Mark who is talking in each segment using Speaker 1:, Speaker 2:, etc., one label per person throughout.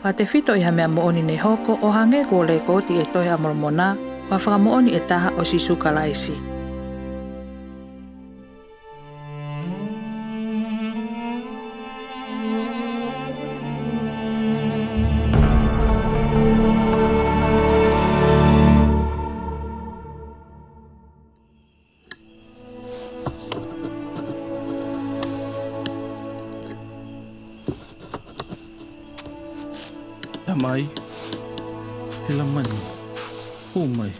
Speaker 1: Wa te whito i ha mea mooni nei hoko o hange ko le koti e tohe amoromona, wa whakamooni e taha o sisu kalaisi.
Speaker 2: Mai, hela mani, mai.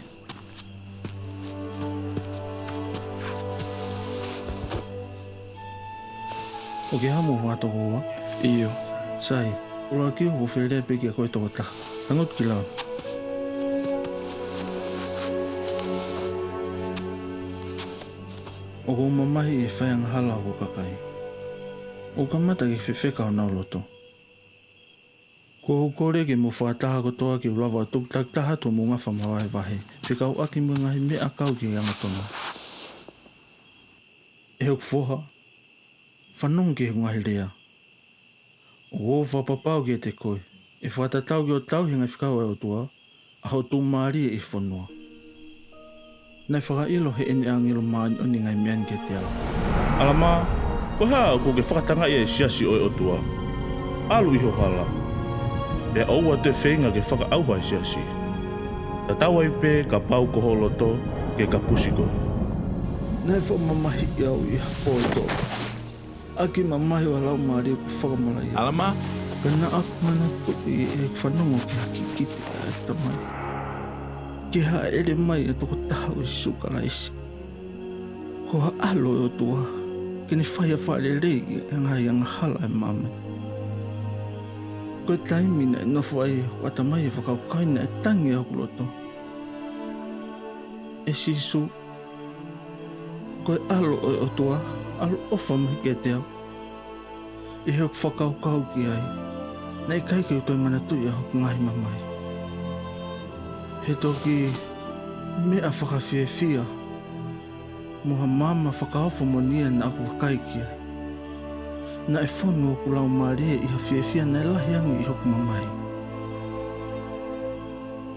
Speaker 2: O ke hamu whato hoa? Iyo, sai, ura ki o where peki a koe toko ta. Hangot ki lau. O ko mamahi e whaiang hala o kakai. O ka mata ke whewheka o nau loto. Ko kore ke mo whataha ko toa ki ulawa tuk tak taha to mo ngafa mawahe wahe. Whikau aki mo ngahi me akau ki angatona. E hok foha, whanong ke ngahi rea. O whapapau ki te koe. E whatatau ki o tau hinga whikau e o tua, a ho tū maari e whanua. Nei whakailo he ene angilo maani o ni ngai mean ke te au.
Speaker 3: Alama, ko haa ko ke whakatanga e siasi o tua. Alu iho hala. E aua te whenga ke whakaauha i siasi. Ta tawa i pē ka pau ko holoto ke ka pusiko.
Speaker 2: Nei whamamahi i au i hapo e tō. Aki mamahi wa lau maari ko whakamala i au.
Speaker 3: Alama?
Speaker 2: Kana aku mana tuki e whanongo ki haki kite a tamai. Ke ha ere mai e toko taha o si sukalaisi. Ko ha alo e o tua. Kini whaia whaare rei e ngai anga hala e mamai. Koe taimina e nofo ai wata mai e whakaukaina e tangi au kuloto. E sisu. Koe alo o tua, alo ofa mai ke te au. I hok whakaukau ki ai. Nei kai ke utoi mana tui a hok ngai mamai. He toki mea whakawhiawhia. Moha mama whakaofa mo nia na aku wakai ki ai. Na e whonu o kulau maare i ha whiawhia nei lahi angu i hok mamai.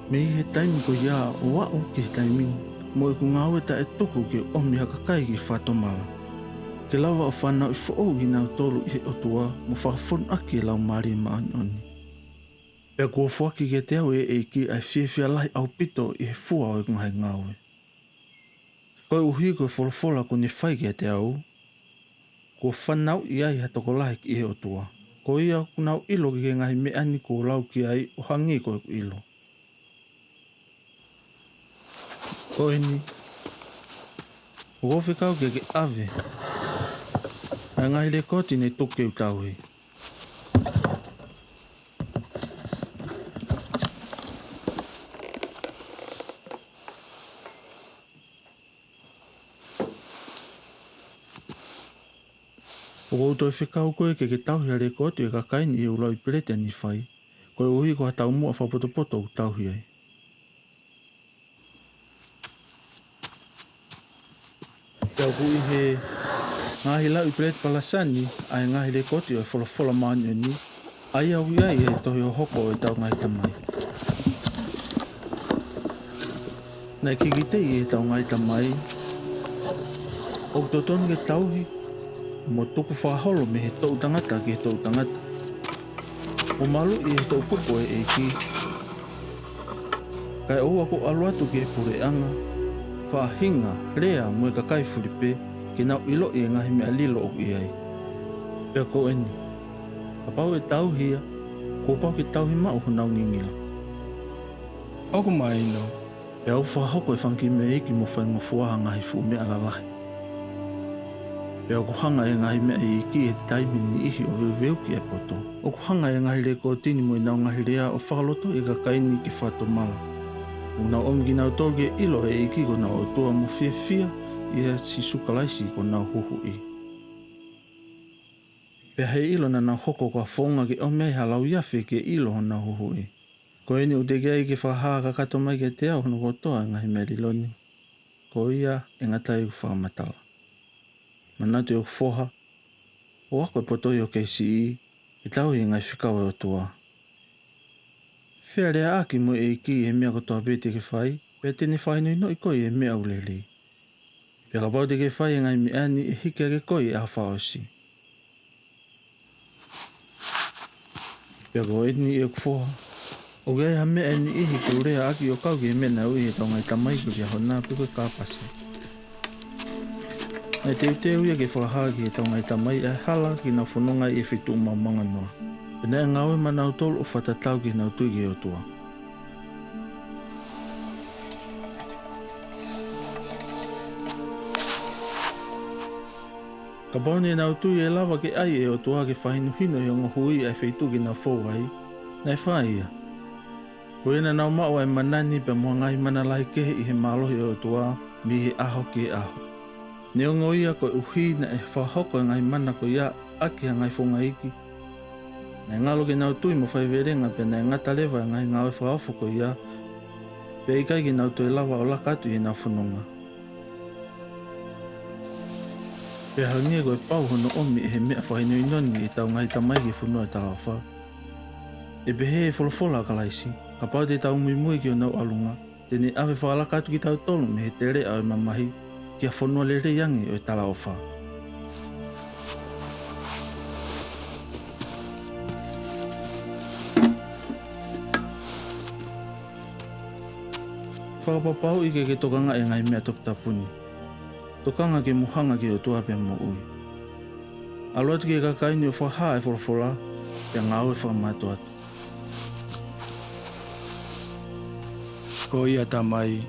Speaker 2: Me i he taimi ko ia o wau ki he taimi. Mo e ku ngāwe ta e toku ke omi haka kai ki whatomala. Ke lawa o whanau i whaou i nau tolu i he otua mo whakafonu aki e lau maari maani oni. Pea kua whaki ke te au e ki ai whiawhia lahi au pito i he fua o e ngai ngāwe. Koe uhi koe wholofola ko ni whai ke te au. Ko whanau i ai hatoko lahi ki i he otua. Ko ia kunau ilo ki ngai me ani ko lau ki ai o hangi koe ku ilo. Ko eni. O whikau ke ave. Ai ngai le koti ne toke u tauhi. O koutou whikau koe ke tauhi a le koti e kakaini e ulau i perete ni whai. Koe uhi ko hatau mua whapotopoto u tauhi ai. Pea kui he ngahi lau i perete palasani ai ngahi le koti o e wholofola maani o ni. Ai au iai e tohi o hoko e tau ngai tamai. Nei kikitei e tau ngai tamai. O totonu ke tauhi. Mo tuku whaholo me he tau tangata ki he tau tangata. O malu i he tau pupo e ki. Kai oua ko aluatu ki he pureanga. Whahinga, rea mo e kakai furipe. Ke nau ilo i e ngahi mea lilo o i ai. Pea ko eni. Ka pau e tauhia. Ko pau ke tauhi mau hunau ngingila.
Speaker 4: Oku mai no.
Speaker 2: E au whahoko e whanki me iki mo whaingo fuaha ngahi fu mea lalahi. Pea ko hanga e ngahi mea i iki e taimi ni ihi o veu ki e poto. O ko hanga e ngahi le kotini mo i nau ngahi rea o whakaloto e kakaini ki whato mala. O nau omi ki nau toge ilo e iki ko nau o tua mo fia i e si sukalaisi ko nau huhu i. Pea he ilo na nau hoko kwa whonga ki omi ai halau iafe ke ilo ho nau huhu i. Ko eni o te gei ke whahaa ka kato mai ke te au hono kotoa ngahi mea riloni. Ko ia e ngatai u whakamatala. Manatu e o whoha, o ako e potoi o keisi i tau i ngai whikau e o tua. Whea rea aki mo e ki e mea kotoa pete ke whai, pea tene whai no ino i koi e mea ulele. Pea ka pau te ke whai e ngai me ani e hike ke koi e a whaosi. Pea ko etni e kufoha. O gai ha mea ni ihi ke urea aki o kau ke mena ui e tau ngai tamai ku ria hona piko ka pasi. Nai te uia ke whakahaki e tau ngai tamai e hala ki na whanonga e whitu umamanga noa. Pena e ngawe manau tolu o whatatau ki nau tui ke o tua. Ka pauni e nau tui e lava ke ai e o tua ke whahinu hino i onga hui e whitu ki na whauai. Nai whaia. Ko ena nau mau e manani pe mua ngai mana lai kehe i he malohi o tua mi he aho ki aho. Ne ongo ia ko uhi na e whahoko ngai mana ko ia aki ngai whonga iki. Nai ngalo ke nau tui mo whai verenga pe nai ngata lewa ngai ngau e whaafo ko ia. Pe ikai ki nau toi lawa o lakatu i nau whanonga. Pe hangie ko e pau hono omi e he mea whahino inoni i tau ngai tamai ki whanua e talawa. E behe e wholofola ka laisi. Ka pau te tau mui ki o nau alunga, tene awe whaalakatu ki tau tolu me he tere au e mamahi ki a whanua le reiangi o e tala ofa. Whakapapau ike ke tokanga e ngai mea toputapuni. Tokanga ke muhanga ki o tua pia mo ui. Aluatu ki e kakaini o whaha e wholofola, pia ngau e whakamatu atu.
Speaker 4: Ko ia tamai